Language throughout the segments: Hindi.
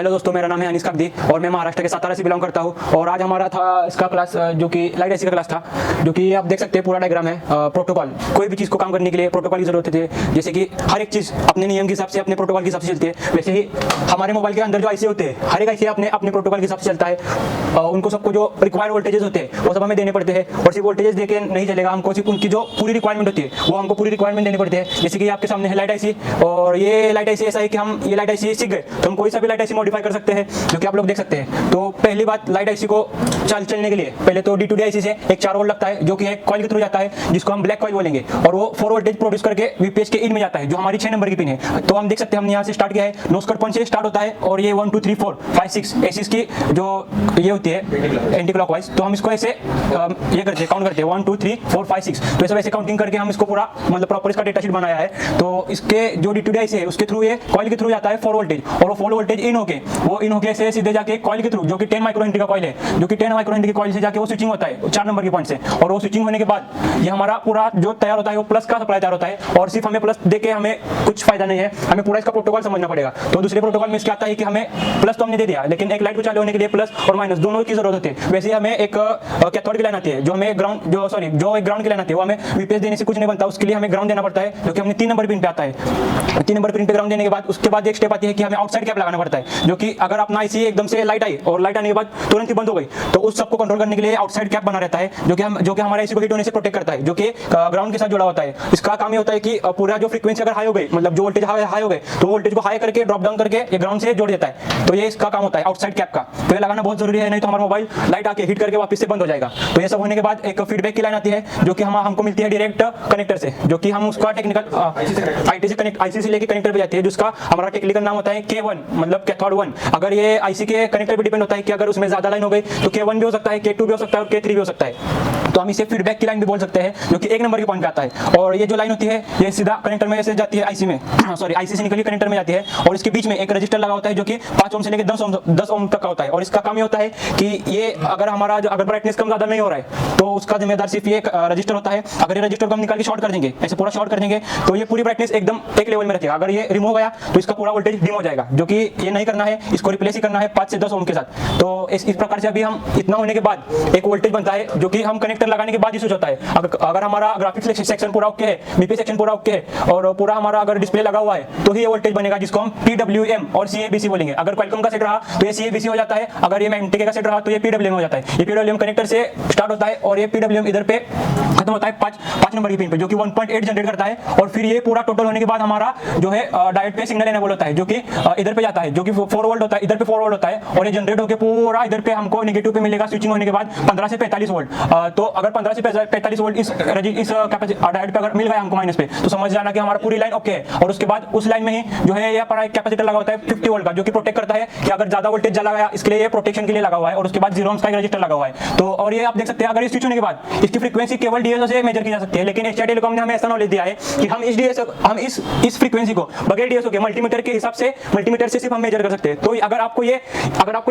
हेलो दोस्तों, मेरा नाम है अनीस काकदी और मैं महाराष्ट्र के सातारा से बिलोंग करता हूँ। और आज हमारा था इसका क्लास जो कि लाइट आईसी का क्लास था, जो कि आप देख सकते हैं पूरा डायग्राम है। प्रोटोकॉल, कोई भी चीज़ को काम करने के लिए प्रोटोकॉल की जरूरत होती है। जैसे कि हर एक चीज़ अपने नियम के हिसाब से, अपने प्रोटोकॉल के हिसाब से चलती है। वैसे ही हमारे मोबाइल के अंदर जो आईसी होते हैं, हर एक आईसी अपने अपने प्रोटोकॉल के हिसाब से चलता है। उनको सबको जो रिक्वायर्ड वोल्टेजेस होते हैं वो सब हमें देने पड़ते हैं। और सिर्फ वोल्टेजेस देके नहीं चलेगा, हमको सिर्फ उनकी जो पूरी रिक्वायरमेंट होती है वो हमको पूरी रिक्वायरमेंट देनी पड़ती है। जैसे कि आपके सामने है लाइट आईसी, और ये लाइट आईसी ऐसा है कि हम ये लाइट आईसी सीख गए तो हम कोई सा भी लाइट आईसी मॉडिफाई कर सकते हैं, जो कि आप लोग देख सकते हैं। तो पहली बात, लाइट आईसी को चलने के लिए पहले तो D2D आईसी से एक 4 वोल्ट लगता है, जो कि एक कॉइल के थ्रू जाता है, जिसको हम ब्लैक कॉइल बोलेंगे, और वो 4 वोल्टेज प्रोड्यूस करके वीपीएस के इन में जाता है, जो हमारी 6 नंबर की पिन है। तो हम देख सकते हैं, हमने यहाँ से स्टार्ट किया है, नोस्कट पॉइंट से स्टार्ट होता है, और ये 1 2 3 4 5 6 ऐसी इसकी जो ये होती है एंटी क्लॉकवाइज। तो हम इसको ऐसे ये करते हैं, काउंट करते हैं 1 2 3 4 5 6। तो ऐसे वैसे काउंटिंग करके हम इसको पूरा मतलब प्रॉपर इसका डेटा शीट बनाया है। तो इसके जो D2D आईसी है उसके थ्रू ये कॉइल के थ्रू जाता है 4 वोल्टेज, और वो 4 वोल्टेज इन होके ऐसे सीधे जाके कॉइल के थ्रू, जो कि 10 माइक्रोहेनरी का कॉइल है, जो कि 10 माइक्रोहेनरी की कॉइल से जाके वो स्विचिंग होता है 4 नंबर के पॉइंट से। और वो स्विचिंग होने के बाद ये हमारा पूरा जो तैयार होता है वो प्लस का सप्लाई तैयार होता है। और सिर्फ हमें प्लस देके हमें कुछ फायदा नहीं है, हमें पूरा इसका प्रोटोकॉल समझना पड़ेगा। तो दूसरे प्रोटोकॉल में इसके आता है कि हमें प्लस तो हमने दे दिया, लेकिन एक लाइट को चालू होने के लिए प्लस और माइनस दोनों की जरूरत होती है। वैसे ही हमें एक कैथोड की लाइन आती है, जो हमें ग्राउंड जो एक ग्राउंड की लाइन आती है, वो हमें वीपीएस देने से कुछ नहीं बनता, उसके लिए हमें ग्राउंड देना पड़ता है, जो कि हमने 3 नंबर पिन पे आता है। 3 नंबर पिन पे ग्राउंड देने के बाद उसके बाद एक स्टेप आती है कि हमें आउटसाइड कैप लगाना पड़ता है, जो कि अगर अपना आईसी एकदम से लाइट आई और लाइट आने के बाद तुरंत ही बंद हो गई, तो उस सबको कंट्रोल करने के लिए आउटसाइड कैप बना रहता है, जो कि हमारे आईसी को हीट होने से प्रोटेक्ट करता है, जो कि ग्राउंड के साथ जुड़ा होता है। इसका काम ये होता है कि पूरा जो फ्रीक्वेंसी अगर हाई हो गई, मतलब जो वोल्टेज हाई हो गए, तो वोल्टेज को हाई करके ड्रॉप डाउन करके ये ग्राउंड से जोड़ देता है। तो ये इसका काम होता है आउटसाइड कैप का। तो ये लगाना बहुत जरूरी है, नहीं तो हमारा मोबाइल लाइट आके हीट करके वापस से बंद हो जाएगा। तो ये सब होने के बाद एक फीडबैक की लाइन आती है, जो कि हमको मिलती है डायरेक्ट कनेक्टर से, जो कि हम उसका टेक्निकल आईसी से लेके कनेक्टर पे जाती है, जिसका हमारा टेक्निकल नाम होता है K1, मतलब कैथोड 1। अगर ये आईसी के कनेक्टर पे डिपेंड होता है कि अगर उसमें ज्यादा लाइन हो गई तो K1 भी हो सकता है, K2 भी हो सकता है और K3 भी हो सकता है। तो हम इसे फीडबैक की लाइन भी बोल सकते हैं, जो कि 1 नंबर के पॉइंट पे आता है। और ये जो लाइन होती है ये सीधा कनेक्टर में से जाती है आईसी में, सॉरी आईसी से निकली कनेक्टर में जाती है, और इसके बीच में एक रजिस्टर लगा होता है, जो कि 5 ओम से लेकर 10 ओम तक का होता है। और इसका काम ये होता है कि ये अगर ब्राइटनेस कम ज्यादा नहीं हो रहा है तो उसका जिम्मेदार सिर्फ ये रजिस्टर होता है। अगर ये रजिस्टर को हम निकाल के शॉर्ट कर देंगे, ऐसे पूरा शॉर्ट कर देंगे, तो ये पूरी ब्राइटनेस एकदम एक लेवल में रखेगा। अगर ये रिमूव हो गया तो इसका पूरा वोल्टेज डिम हो जाएगा, जो कि ये नहीं करना है, इसको रिप्लेस ही करना है 5 से 10 ओम के साथ। तो इस प्रकार से अभी हम इतना होने के बाद एक वोल्टेज बनता है, जो कि हम कनेक्टर लगाने के बाद ही स्विच होता है। अगर हमारा ग्राफिक्स सेक्शन पूरा ओके है, बीपीएस सेक्शन पूरा ओके है, और पूरा हमारा अगर डिस्प्ले लगा हुआ है, तो ही ये वोल्टेज बनेगा, जिसको हम PWM और CABC बोलेंगे। अगर क्वालकॉम का सेट रहा तो ये CABC हो जाता है, अगर ये MTK का सेट रहा तो ये PWM हो जाता है। ये PWM कनेक्टर से स्टार्ट होता है और ये PWM इधर पे खत्म होता है 5 नंबर की पिन पे, जो कि 1.8 जनरेट करता है। और फिर ये पूरा टोटल होने के बाद हमारा जो है डायोड पे सिग्नल एनेबल होता है, जो कि इधर पे जाता है, जो कि 4 वोल्ट होता है, इधर पे 4 वोल्ट होता है, और ये जनरेट होकर पूरा इधर पे हमको नेगेटिव पे मिलेगा स्विचिंग होने के बाद 15 से 45 वोल्ट। तो अगर 15 से 45 वोल्ट इस डायोड पे अगर मिल गया हमको माइनस पे, तो समझ जाना कि हमारा पूरी लाइन ओके है। और उसके बाद उस लाइन में ही जो है ये पर एक कैपेसिटर लगा होता है 50 वोल्ट का, जो कि प्रोटेक्ट करता है कि अगर ज्यादा वोल्टेज चला गया, इसके लिए ये प्रोटेक्शन के लिए लगा हुआ है। और उसके बाद 0 ओम्स का एक रजिस्टर लगा हुआ है। तो और ये आप देख सकते हैं, अगर स्विच होने के बाद इसकी फ्रीक्वेंसी केवल DSO से मेजर की जा सकती है, लेकिन एचआर टेलीकॉम ने हमें ऐसा नॉलेज दिया है कि हम इस फ्रीक्वेंसी को बगैर DSO के मल्टीमीटर के हिसाब से, मल्टीमीटर से सिर्फ हम मेजर कर सकते हैं। तो अगर आपको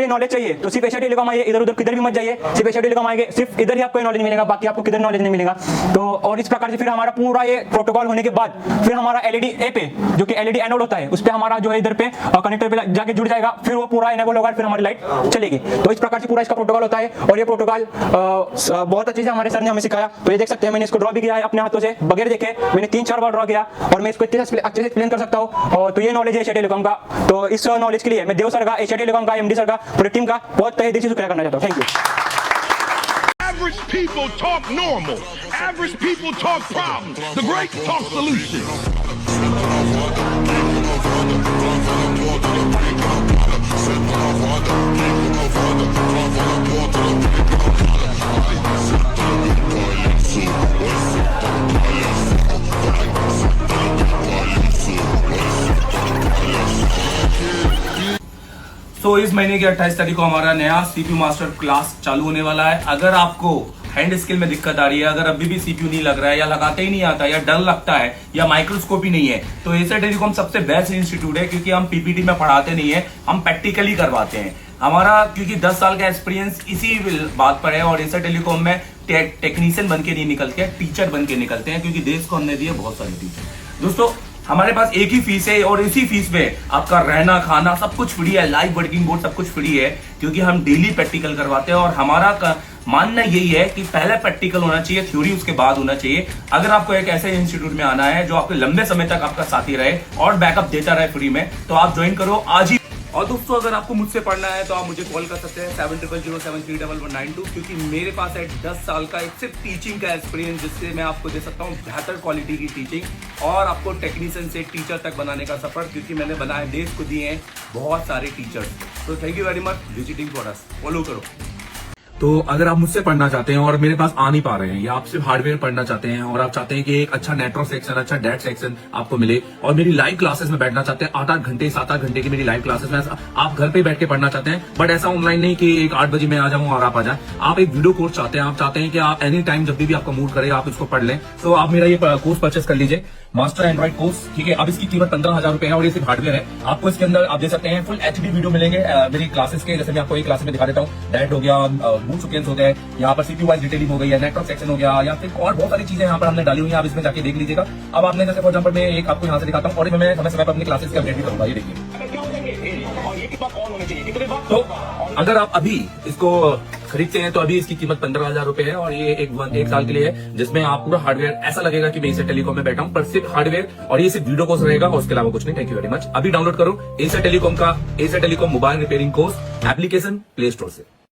ये नॉलेज चाहिए तो सिर्फ एचआर टेलीकॉम आइए, इधर उधर किधर भी मत जाइए, सिर्फ एचआर टेलीकॉम आएंगे, सिर्फ इधर ही आपको नॉलेज मिलेगा, बाकी आपको किधर नॉलेज नहीं मिलेगा। तो और इस प्रकार से फिर हमारा पूरा ये प्रोटोकॉल होने के बाद फिर हमारा LED ए पे, जो कि LED एनोड होता है, उस पे हमारा जो है इधर पे कनेक्टर पे जाके जुड़ जाएगा, फिर वो पूरा एनेबल होगा, फिर हमारी लाइट चलेगी। तो इस प्रकार से पूरा इसका प्रोटोकॉल होता है। और ये प्रोटोकॉल बहुत अच्छी से हमारे सर ने हमें सिखाया। तो ये देख सकते हैं, मैंने इसको ड्रॉ भी किया है अपने हाथों से, बगैर देखे मैंने 3-4 बार ड्रॉ किया, और मैं इसको अच्छे से एक्सप्लेन कर सकता हूँ। और तो ये नॉलेज है एशिया टेलीकॉम का। तो इस नॉलेज के लिए मैं देव सर का, एशिया टेलीकॉम का, MD सर का, पूरी टीम का बहुत तहे दिल से शुक्रिया करना चाहता हूँ। Thank you. Average people talk normal. Average people talk problems. The great talk solutions. तो इस महीने की 28 तारीख को हमारा नया CPU मास्टर क्लास चालू होने वाला है। अगर आपको हैंड स्किल में दिक्कत आ रही है, अगर अभी भी CPU नहीं लग रहा है, या लगाते ही नहीं आता, या डर लगता है, या माइक्रोस्कोप ही नहीं है, तो एशिया टेलीकॉम सबसे बेस्ट इंस्टीट्यूट है, क्योंकि हम PPT में पढ़ाते नहीं है, हम प्रैक्टिकली करवाते हैं। हमारा क्योंकि 10 साल का एक्सपीरियंस इसी बात पर है, और एशिया टेलीकॉम में टेक्नीशियन बन के नहीं निकलते हैं, टीचर बन के निकलते हैं, क्योंकि देश को हमने दिए बहुत सारे टीचर। दोस्तों हमारे पास एक ही फीस है और इसी फीस में आपका रहना खाना सब कुछ फ्री है, लाइव वर्किंग बोर्ड सब कुछ फ्री है, क्योंकि हम डेली प्रैक्टिकल करवाते हैं। और हमारा मानना यही है कि पहले प्रैक्टिकल होना चाहिए, थ्योरी उसके बाद होना चाहिए। अगर आपको एक ऐसे इंस्टीट्यूट में आना है जो आपके लंबे समय तक आपका साथी रहे और बैकअप देता रहे फ्री में, तो आप ज्वाइन करो आज ही। और दोस्तों अगर आपको मुझसे पढ़ना है तो आप मुझे कॉल कर सकते हैं 7007311192, क्योंकि मेरे पास है 10 साल का एक सिर्फ टीचिंग का एक्सपीरियंस, जिससे मैं आपको दे सकता हूँ बेहतर क्वालिटी की टीचिंग और आपको टेक्नीशियन से टीचर तक बनाने का सफर, क्योंकि मैंने बनाए देश को दिए हैं बहुत सारे टीचर्स। तो thank you very much visiting for us, follow करो। तो अगर आप मुझसे पढ़ना चाहते हैं और मेरे पास आ नहीं पा रहे हैं, या आप सिर्फ हार्डवेयर पढ़ना चाहते हैं और आप चाहते हैं कि एक अच्छा नेटवर्क सेक्शन, अच्छा डेट सेक्शन आपको मिले और मेरी लाइव क्लासेस में बैठना चाहते हैं, 8-8 घंटे 7-8 घंटे की मेरी लाइव क्लासेस में आप घर पे बैठ के पढ़ना चाहते हैं, बट ऐसा ऑनलाइन नहीं कि एक 8 बजे मैं आ जाऊं और आप आ जाए। आप एक वीडियो कोर्स चाहते हैं, आप चाहते हैं कि आप एनी टाइम जब भी आपका मूड करे आप इसको पढ़ लें, तो आप मेरा ये कोर्स परचेस कर लीजिए, मास्टर एंड्रॉइड कोर्स। ठीक है, अब इसकी कीमत 15,000 रुपए है और ये सिर्फ हार्डवेयर है। आपको इसके अंदर आप दे सकते हैं फुल HD वीडियो मिलेंगे मेरी क्लासेस के, जैसे मैं आपको एक क्लास में दिखा देता हूँ। डायरेक्ट हो गया, बूट सीक्वेंस हो गए, यहाँ पर CPU वाइज डिटेलिंग हो गई है, नेटवर्क सेक्शन हो गया, या फिर और बहुत सारी चीजें यहाँ पर हमने डाली हुई है, आप इसमें जाके देख लीजिएगा। अब आपने जैसे फॉर एग्जाम्पल मैं एक आपको यहाँ से दिखाता हूँ और मैं समय समय पर अपनी क्लासेस की अपडेट भी करूंगा, ये देखिए। तो अगर आप अभी इसको खरीदते हैं तो अभी इसकी कीमत 15,000 रुपए है और ये एक साल के लिए है, जिसमें आप पूरा हार्डवेयर ऐसा लगेगा कि मैं इसे टेलीकॉम में बैठा हूं, पर सिर्फ हार्डवेयर और ये सिर्फ वीडियो कोर्स रहेगा और उसके अलावा कुछ नहीं। Thank you very much. अभी डाउनलोड करो एशिया टेलीकॉम का Asia telecom mobile repairing course application play store से।